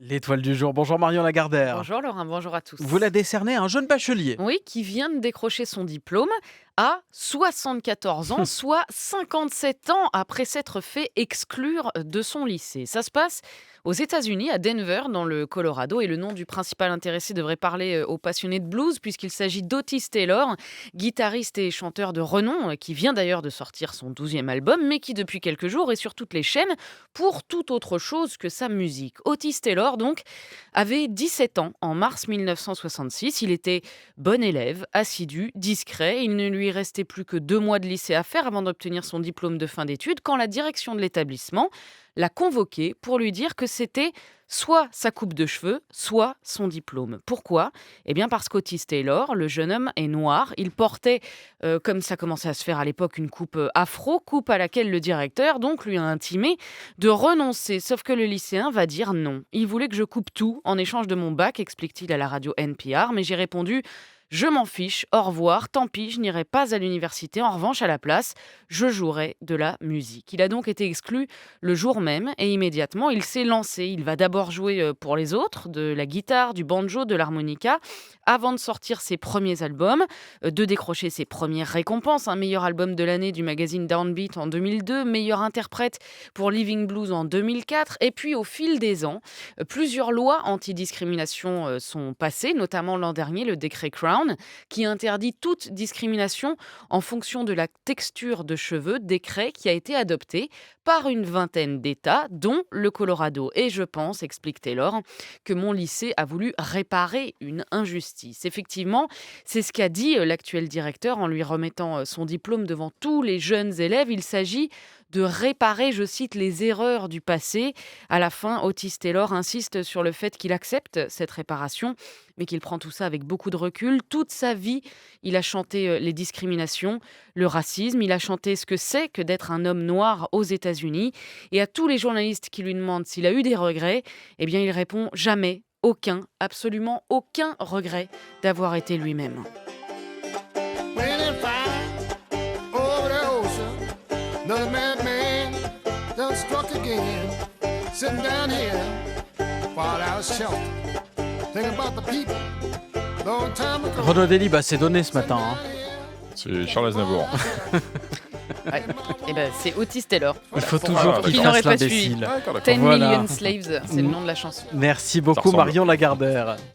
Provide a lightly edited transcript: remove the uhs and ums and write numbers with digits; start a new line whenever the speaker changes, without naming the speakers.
L'étoile du jour. Bonjour Marion Lagardère.
Bonjour Laurent, bonjour à tous.
Vous la décernez à un jeune bachelier.
Oui, qui vient de décrocher son diplôme à 74 ans, soit 57 ans après s'être fait exclure de son lycée. Ça se passe aux États-Unis, à Denver, dans le Colorado, et le nom du principal intéressé devrait parler aux passionnés de blues, puisqu'il s'agit d'Otis Taylor, guitariste et chanteur de renom, qui vient d'ailleurs de sortir son 12e album, mais qui depuis quelques jours est sur toutes les chaînes pour toute autre chose que sa musique. Otis Taylor, donc, avait 17 ans en mars 1966. Il était bon élève, assidu, discret. Il ne lui restait plus que 2 mois de lycée à faire avant d'obtenir son diplôme de fin d'études quand la direction de l'établissement l'a convoqué pour lui dire que c'était soit sa coupe de cheveux, soit son diplôme. Pourquoi ? Eh bien parce qu'Otis Taylor, le jeune homme, est noir. Il portait, comme ça commençait à se faire à l'époque, une coupe afro, coupe à laquelle le directeur donc lui a intimé de renoncer. Sauf que le lycéen va dire non. Il voulait que je coupe tout en échange de mon bac, explique-t-il à la radio NPR, mais j'ai répondu: je m'en fiche, au revoir, tant pis, je n'irai pas à l'université. En revanche, à la place, je jouerai de la musique. Il a donc été exclu le jour même et immédiatement, il s'est lancé. Il va d'abord jouer pour les autres, de la guitare, du banjo, de l'harmonica, avant de sortir ses premiers albums, de décrocher ses premières récompenses. Un meilleur album de l'année du magazine Downbeat en 2002, meilleur interprète pour Living Blues en 2004. Et puis, au fil des ans, plusieurs lois antidiscrimination sont passées, notamment l'an dernier, le décret Crown, qui interdit toute discrimination en fonction de la texture de cheveux, décret qui a été adopté par une vingtaine d'États, dont le Colorado. Et je pense, explique Taylor, que mon lycée a voulu réparer une injustice. Effectivement, c'est ce qu'a dit l'actuel directeur en lui remettant son diplôme devant tous les jeunes élèves. Il s'agit de réparer, je cite, les erreurs du passé. À la fin, Otis Taylor insiste sur le fait qu'il accepte cette réparation, mais qu'il prend tout ça avec beaucoup de recul. Toute sa vie, il a chanté les discriminations, le racisme, il a chanté ce que c'est que d'être un homme noir aux États-Unis. Et à tous les journalistes qui lui demandent s'il a eu des regrets, eh bien il répond jamais, aucun, absolument aucun regret d'avoir été lui-même.
Raining fire over the ocean. Another madman done struck again. Sitting down here, far out of shelter. Thinking about the people. Long time ago.
Renaud Dely, c'est donné ce matin. Hein.
C'est Charles Aznavour.
Ouais. Eh ben, c'est Otis Taylor.
Il faut
Pour-
toujours
qui
qu'il
n'aurait
fasse
pas suivi.
l'imbécile.
D'accord, d'accord.
10
Voilà.
Million Slaves, c'est le nom de la chanson.
Merci beaucoup
ressemble.
Marion Lagardère.